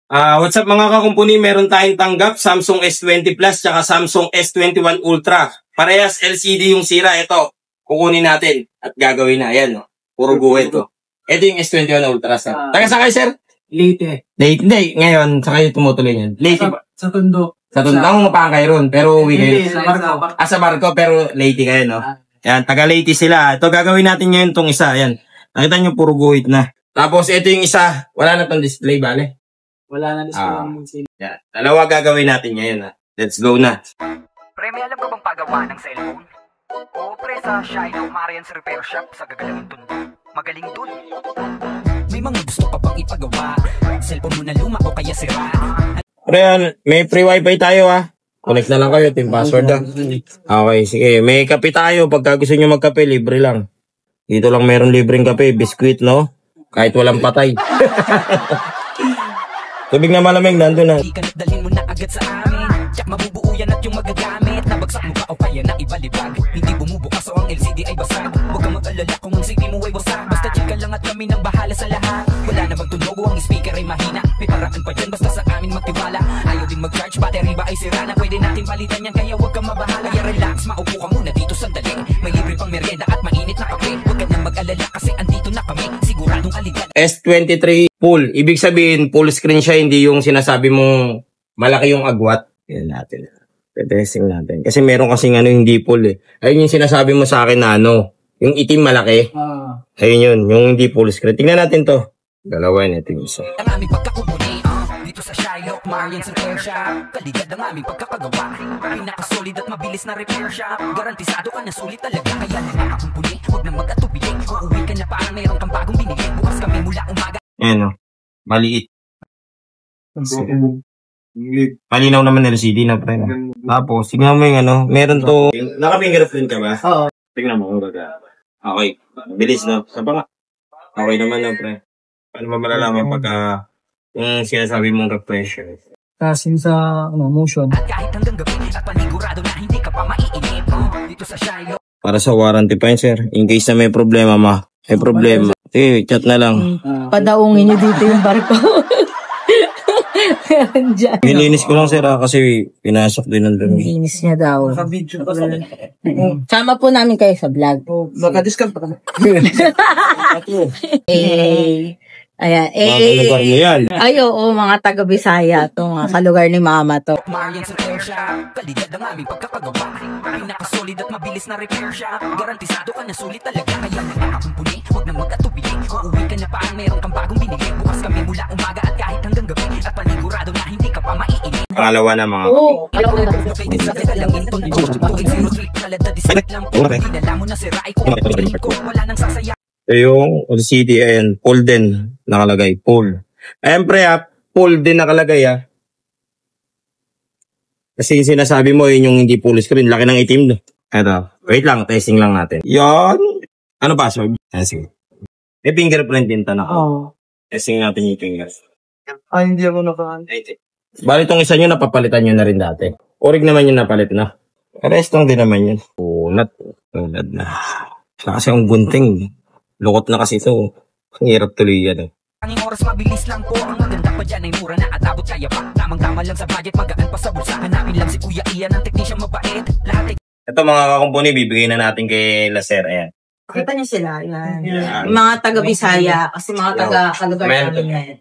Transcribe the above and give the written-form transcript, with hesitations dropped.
What's up mga kakumpuni, meron tayong tanggap Samsung S20 Plus tsaka Samsung S21 Ultra. Parehas LCD yung sira. Ito, kukunin natin at gagawin na. Ayan, no? Puro guhit to. Ito yung S21 Ultra, sir. Taga sa kayo, sir? Late. Late, hindi. Ngayon, sa kayo tumutuloy yan. Late. Sa Tondo. Sa Tondo. Ang mapang kayo ron, pero uwi kayo. Sa Marco. Sa Marco, pero late kayo, no? Ayan, taga late sila. Ito, gagawin natin ngayon tong isa. Ayan. Nakita nyo, puro guhit na. Tapos, ito yung isa. Wala na tong display, bale? Wala na display. Yan. Dalawa gagawin natin ngayon, ha. Let's go na. Pre, may alam ka bang pagawa ng cellphone? Oo, pre, sa Shino Marian's Repair Shop sa gagalangin Tondo. Magaling dun. May mga gusto pa bang ipagawa? Cellphone mo na luma o kaya sira? Pre, may free wifi tayo, ha. Connect na lang kayo, team password, ha. Okay, sige. May kape tayo. Pagka gusto nyo magkape, libre lang. Dito lang meron libreng kape, biskuit, no? Kahit walang patay. Tubig na malamig, nandun na. Dalhin mo na agad sa amin. Tsak mabubuo yan at yung magagamit. Nabagsak mo ka o kaya na ibalibag. Hindi bumubukas o ang LCD ay basag. Huwag kang mag-alala kung ang CD mo ay wasak. Basta check ka lang at kami nang bahala sa lahat. Wala na magtunog o ang speaker ay mahina. May paraan pa dyan basta sa amin magtiwala. Ayaw din mag-charge, battery ba ay sira na. Pwede natin palitan yan kaya huwag kang mabahala. Kaya relax, maupo ka muna dito sandali. May libre pang merienda at mainit na kape. Huwag ka nang mag-alala kasi andito na kami. Siguradong aligan. S23 full. Ibig sabihin, full screen siya, hindi yung sinasabi mong malaki yung agwat. Yan natin. Testing natin. Kasi meron kasing hindi full eh. Ayun yung sinasabi mo sa akin na yung itim malaki. Ayun yun, yung hindi full screen. Tingnan natin to. Dalawa yun, ito yung isa. Ang aming pagkakubuli, dito sa Shylock Marian's Repair Shop. Kalidad ang aming pagkakagawa. Pinakasolid at mabilis na repair shop. Garantisado ka na sulit talaga. Kaya nakakakumpuni, huwag nang mag-atubili. Uuwi ka na parang mayroon kang bagong binili. Bukas kami mula umaga. Ayan o. Maliit. Malinaw naman LCD na pre. Tapos, tingnan mo yung meron to. Naka-fingerprint ka ba? Oo. Tingnan mo. Okay. Bilis no? Saba nga. Okay naman no pre. Paano ba malalaman pagka yung sinasabi mong refresher? Kasi sa motion. At kahit hanggang gabi at panigurado na hindi ka pa maiinip. Dito sa Shylock. Para sa warranty pa yun sir. In case na may problema may problema. Sige, chat na lang. Padaungin niyo dito yung barko. Nilinis ko lang sir kasi pinasok din ng dumi. Linis niya daw. Naka-video pa sa Sama po namin kayo sa vlog. Baka-discount pa kami. Ayan. Lugar mo yan. Ay, oo, mga taga-Bisaya to, mga kalugar ni mama to. Marian's Repair Shop. Kalidad ang aming pagkakagawa. Pinakasolid at mabilis na repair shop. Garantisado ka na sulit talaga. Kaya nakakakumpuni, huwag nang mag-atubili. Uuwi ka na parang mayroon kang bagong binili. Bukas kami mula umaga at kahit hanggang gabi. At panigurado na hindi ka pa maiinip. Pangalawa na mga. Oo. Ito yung LCD ayan, full din nakalagay, full. Ayan pre full din nakalagay Kasi yung sinasabi mo yun yung hindi full screen, laki ng itim no. Eto, wait lang, testing lang natin. Yan. Ano password? Sige. May fingerprint din tanong. Oo. Testing natin yung fingers. Hindi ako nakaan. Bali itong isa nyo, napapalitan nyo na rin dati. Orig naman yung napalit na. Restong din naman yun. Unat. Unad na. Kasi ang gunting. Lukot na kasi ito. Ang hirap tuloy yan. Ang oras mabilis lang po. Ang maganda pa dyan ay mura na at abot kaya pa. Tamang-tama lang sa budget, magaan pa sa bulsa. Hanapin lang si Kuya Ian, ang technician mabait. Lahat ay... Ito mga kakumpuni, bibigay na natin kay Laser. Ayan. Kita niyo sila, yan. Mga taga-Bisaya, kasi mga taga-kalugar namin yan.